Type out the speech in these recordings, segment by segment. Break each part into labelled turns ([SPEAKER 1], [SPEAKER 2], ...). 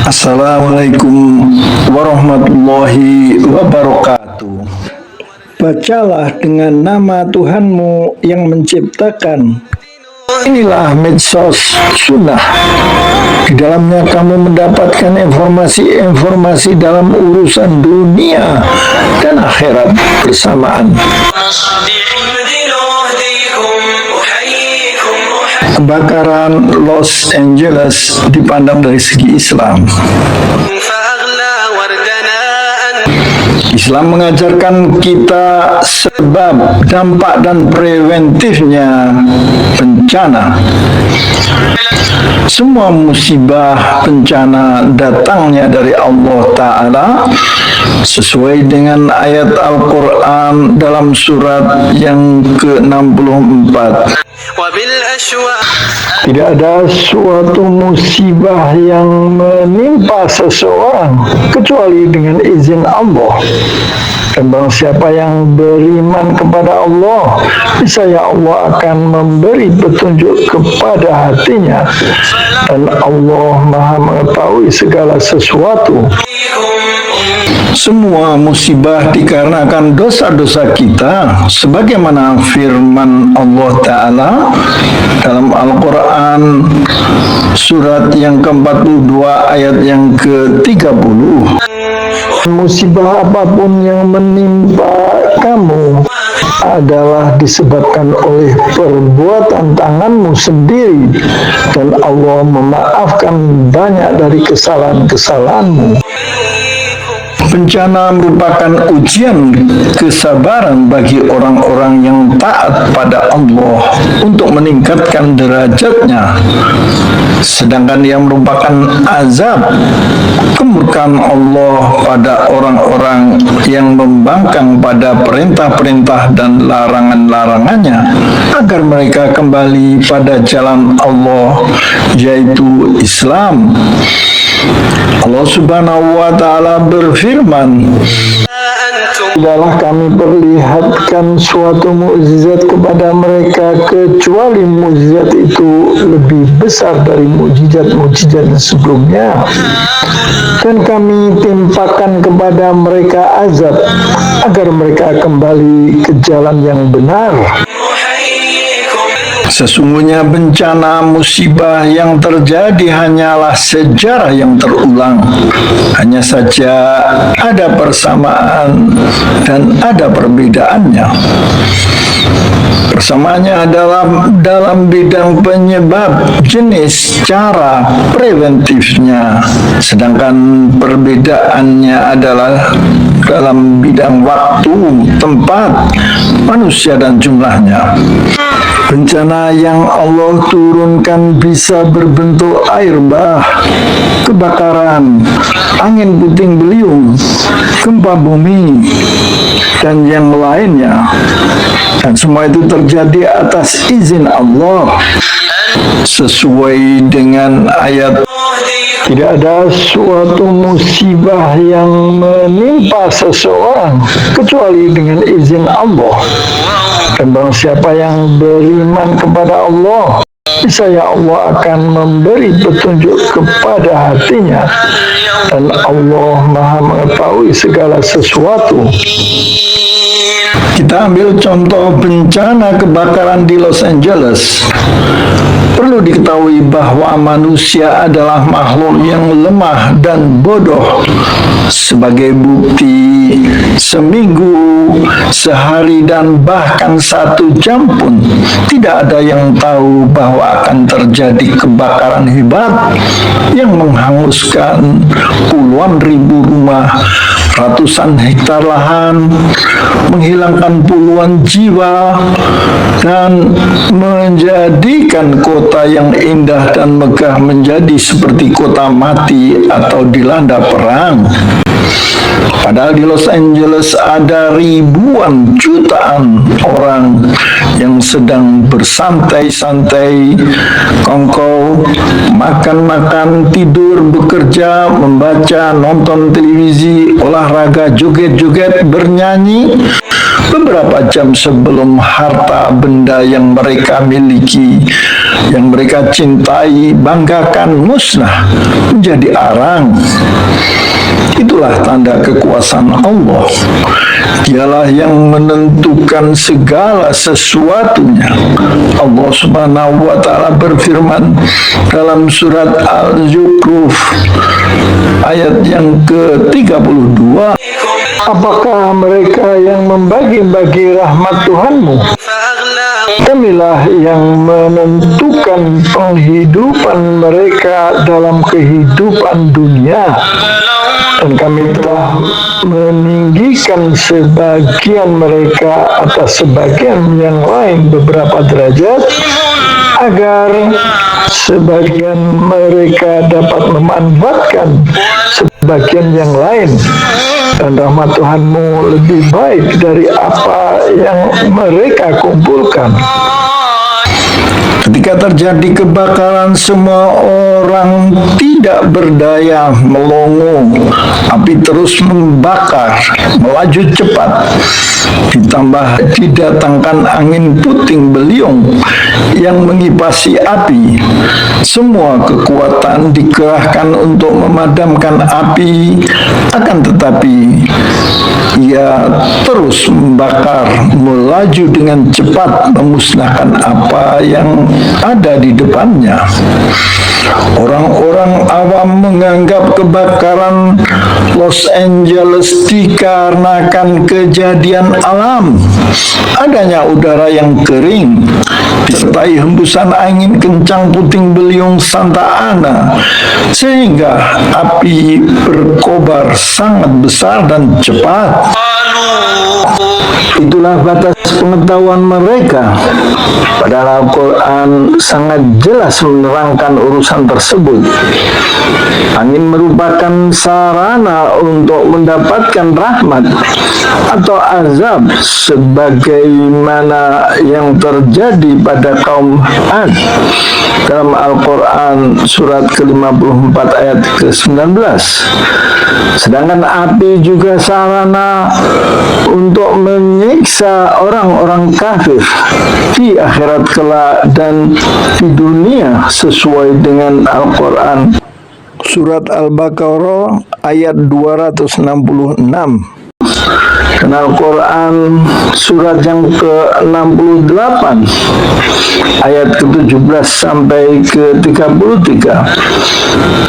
[SPEAKER 1] Assalamualaikum warahmatullahi wabarakatuh. Bacalah dengan nama Tuhanmu yang menciptakan. Inilah medsos sunnah. Di dalamnya kamu mendapatkan informasi-informasi dalam urusan dunia dan akhirat bersamaan. Kebakaran Los Angeles dipandang dari segi Islam. Islam mengajarkan kita sebab, dampak, dan preventifnya bencana. Semua musibah bencana datangnya dari Allah Ta'ala sesuai dengan ayat Al-Quran dalam surat yang ke-64. Tidak ada suatu musibah yang menimpa seseorang kecuali dengan izin Allah. Dan barang siapa yang beriman kepada Allah, niscaya Allah akan memberi petunjuk kepada hatinya, dan Allah Maha mengetahui segala sesuatu. Semua musibah dikarenakan dosa-dosa kita, sebagaimana firman Allah Ta'ala dalam Al-Quran surat yang ke-42 ayat yang ke-30. Musibah apapun yang menimpa kamu adalah disebabkan oleh perbuatan tanganmu sendiri, dan Allah memaafkan banyak dari kesalahan-kesalahanmu. Bencana merupakan ujian kesabaran bagi orang-orang yang taat pada Allah untuk meningkatkan derajatnya. Sedangkan yang merupakan azab, kemurkaan Allah pada orang-orang yang membangkang pada perintah-perintah dan larangan-larangannya, agar mereka kembali pada jalan Allah, yaitu Islam. Allah Subhanahu wa Ta'ala berfirman, tidaklah kami perlihatkan suatu mukjizat kepada mereka kecuali mukjizat itu lebih besar dari mukjizat-mukjizat sebelumnya, dan kami timpakan kepada mereka azab agar mereka kembali ke jalan yang benar. Sesungguhnya bencana musibah yang terjadi hanyalah sejarah yang terulang. Hanya saja ada persamaan dan ada perbedaannya. Persamaannya adalah dalam bidang penyebab, jenis, cara, preventifnya. Sedangkan perbedaannya adalah dalam bidang waktu, tempat, manusia, dan jumlahnya. Bencana yang Allah turunkan bisa berbentuk air bah, kebakaran, angin puting beliung, gempa bumi, dan yang lainnya. Dan semua itu terjadi atas izin Allah. Sesuai dengan ayat, tidak ada suatu musibah yang menimpa seseorang kecuali dengan izin Allah. Dan barang siapa yang beriman kepada Allah, niscaya Allah akan memberi petunjuk kepada hatinya, dan Allah Maha mengetahui segala sesuatu. Kita ambil contoh bencana kebakaran di Los Angeles. Perlu diketahui bahwa manusia adalah makhluk yang lemah dan bodoh. Sebagai bukti, seminggu, sehari, dan bahkan 1 jam pun tidak ada yang tahu bahwa akan terjadi kebakaran hebat yang menghanguskan puluhan ribu rumah, ratusan hektar lahan, menghilangkan puluhan jiwa, dan menjadikan kota yang indah dan megah menjadi seperti kota mati atau dilanda perang. Padahal di Los Angeles ada ribuan jutaan orang yang sedang bersantai-santai, kongkow, makan-makan, tidur, bekerja, membaca, nonton televisi, olahraga, joget-joget, bernyanyi, beberapa jam sebelum harta benda yang mereka miliki yang mereka cintai, banggakan musnah menjadi arang. Itulah tanda kekuasaan Allah. Dialah yang menentukan segala sesuatunya. Allah Subhanahu wa Ta'ala berfirman dalam surat Al-Zukhruf ayat yang ke-32, apakah mereka yang membagi-bagi rahmat Tuhanmu? Kamilah yang menentukan penghidupan mereka dalam kehidupan dunia, dan kami telah meninggikan sebagian mereka atas sebagian yang lain beberapa derajat, agar sebagian mereka dapat memanfaatkan sebagian yang lain. Dan rahmat Tuhanmu lebih baik dari apa yang mereka kumpulkan. Ketika terjadi kebakaran, semua orang tidak berdaya melongo. Api terus membakar, melaju cepat. Ditambah didatangkan angin puting beliung yang mengipasi api. Semua kekuatan dikerahkan untuk memadamkan api, akan tetapi ia terus membakar, melaju dengan cepat, memusnahkan apa yang ada di depannya. Orang-orang awam menganggap kebakaran Los Angeles dikarenakan kejadian alam, adanya udara yang kering disertai hembusan angin kencang puting beliung Santa Ana, sehingga api berkobar sangat besar dan cepat. Itulah batas pengetahuan mereka. Padahal Al-Quran sangat jelas menerangkan urusan tersebut. Angin merupakan sarana untuk mendapatkan rahmat atau azab, sebagaimana yang terjadi pada kaum Ad dalam Al-Quran surat ke-54 ayat ke-19. Sedangkan api juga sarana untuk menyiksa orang-orang kafir di akhirat kelak dan di dunia, sesuai dengan Al-Quran surat Al-Baqarah ayat 266. Dan Al-Quran surat yang ke-68 ayat ke-17 sampai ke-33.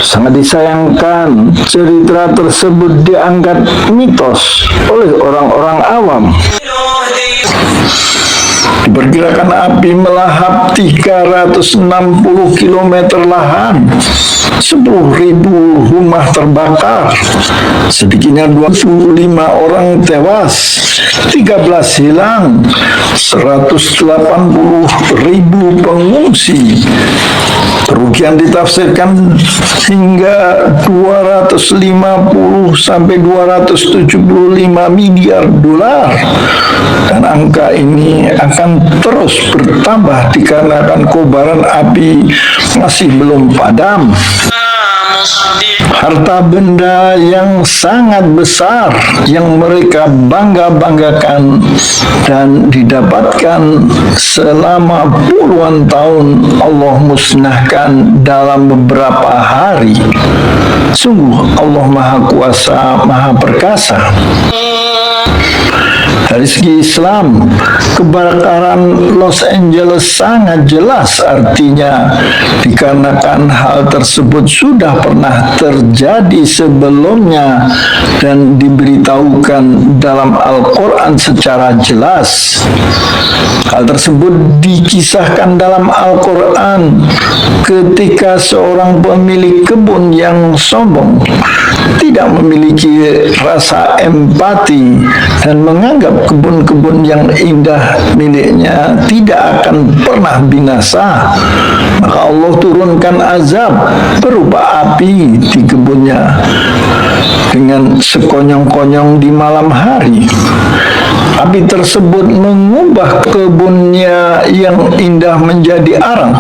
[SPEAKER 1] Sangat disayangkan cerita tersebut dianggap mitos oleh orang-orang awam. Diperkirakan api melahap 360 km lahan, 10.000 rumah terbakar, sedikitnya 25 orang tewas, 13 hilang, 180.000 pengungsi. Kerugian ditafsirkan hingga 250 sampai 275 miliar dolar, dan angka ini akan terus bertambah dikarenakan kobaran api masih belum padam. Harta benda yang sangat besar yang mereka bangga-banggakan dan didapatkan selama puluhan tahun, Allah musnahkan dalam beberapa hari. Sungguh Allah Maha Kuasa, Maha Perkasa. Dari segi Islam, kebakaran Los Angeles sangat jelas artinya, dikarenakan hal tersebut sudah pernah terjadi sebelumnya dan diberitahukan dalam Al-Quran secara jelas. Hal tersebut dikisahkan dalam Al-Quran ketika seorang pemilik kebun yang sombong tidak memiliki rasa empati dan menganggap kebun-kebun yang indah miliknya tidak akan pernah binasa. Maka Allah turunkan azab berupa api di kebunnya dengan sekonyong-konyong di malam hari. Api tersebut mengubah kebunnya yang indah menjadi arang,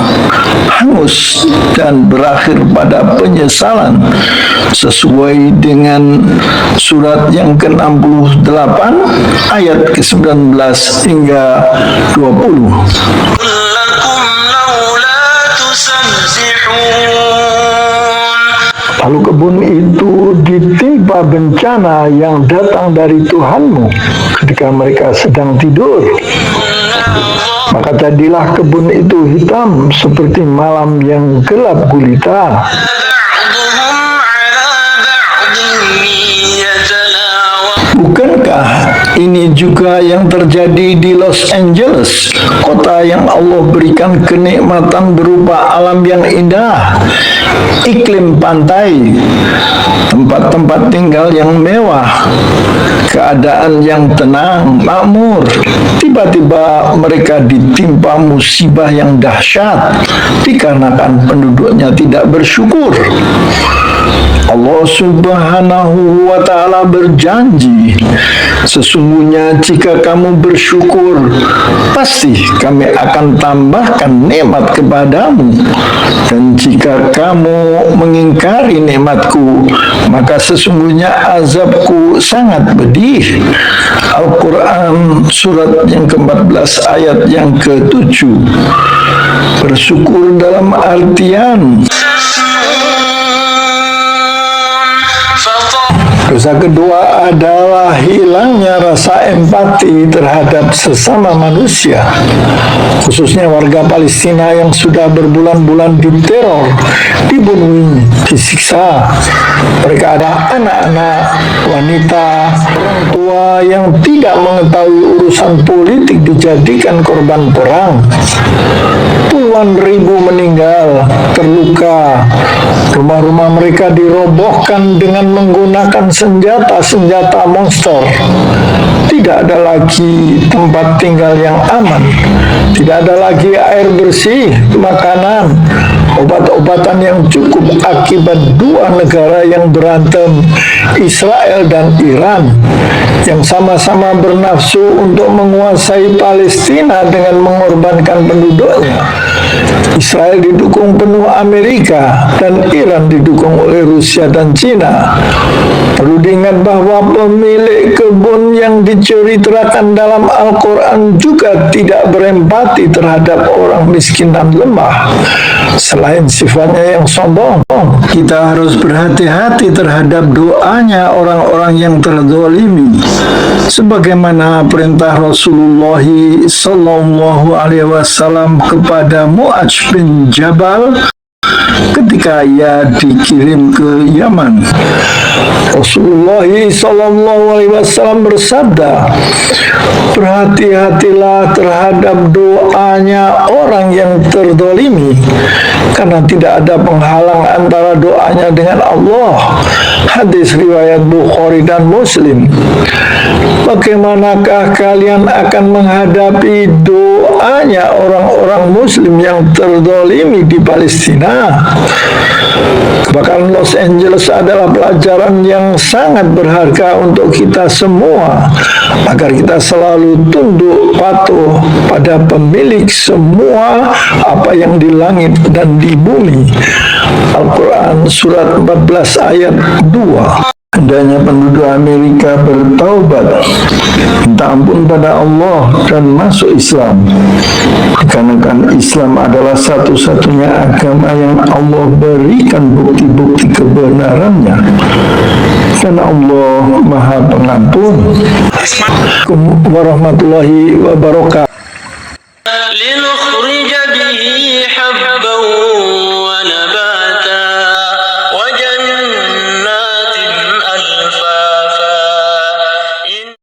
[SPEAKER 1] hangus, dan berakhir pada penyesalan, sesuai dengan surat yang ke-68 ayat ke-19 hingga 20. kebun itu ditimpa bencana yang datang dari Tuhanmu ketika mereka sedang tidur, maka jadilah kebun itu hitam seperti malam yang gelap gulita. Bukankah ini juga yang terjadi di Los Angeles, kota yang Allah berikan kenikmatan berupa alam yang indah, iklim pantai, tempat-tempat tinggal yang mewah, keadaan yang tenang, makmur. Tiba-tiba mereka ditimpa musibah yang dahsyat dikarenakan penduduknya tidak bersyukur. Allah Subhanahu wa Ta'ala berjanji, sesungguhnya jika kamu bersyukur, pasti kami akan tambahkan nikmat kepadamu, dan jika kamu mengingkari nikmatku, maka sesungguhnya azabku sangat pedih. Al-Quran surat yang ke-14 ayat yang ke-7. Bersyukur dalam artian dosa kedua adalah hilangnya rasa empati terhadap sesama manusia, khususnya warga Palestina yang sudah berbulan-bulan diteror, dibunuh, disiksa. Mereka ada anak-anak, wanita, orang tua yang tidak mengetahui urusan politik dijadikan korban perang. Puluhan ribu meninggal, terluka. Rumah-rumah mereka dirobohkan dengan menggunakan senjata-senjata monster. Tidak ada lagi tempat tinggal yang aman. Tidak ada lagi air bersih, makanan, obat-obatan yang cukup akibat dua negara yang berantem, Israel dan Iran, yang sama-sama bernafsu untuk menguasai Palestina dengan mengorbankan penduduknya. Israel didukung penuh Amerika dan Iran didukung oleh Rusia dan Cina. Perlu diingat bahwa pemilik kebun yang diceritakan dalam Al-Quran juga tidak berempati terhadap orang miskin dan lemah. Selain sifatnya yang sombong, kita harus berhati-hati terhadap doanya orang-orang yang terzalimi, sebagaimana perintah Rasulullah Sallallahu Alaihi Wasallam kepada Mu'adz bin Jabal ketika ia dikirim ke Yaman. Rasulullah Sallallahu Alaihi Wasallam bersabda, berhati-hatilah terhadap doanya orang yang terzalimi, karena tidak ada penghalang antara doanya dengan Allah. Hadis riwayat Bukhari dan Muslim. Bagaimanakah kalian akan menghadapi doanya orang-orang Muslim yang terzalimi di Palestina? Kebakaran Los Angeles adalah pelajaran yang sangat berharga untuk kita semua, agar kita selalu tunduk patuh pada pemilik semua apa yang di langit dan di bumi. Al-Quran surat 14 ayat 2. Hendaknya penduduk Amerika bertaubat, minta ampun pada Allah dan masuk Islam, dikarenakan Islam adalah satu-satunya agama yang Allah berikan bukti-bukti kebenarannya, dan Allah Maha Pengampun. Assalamualaikum warahmatullahi wabarakatuh.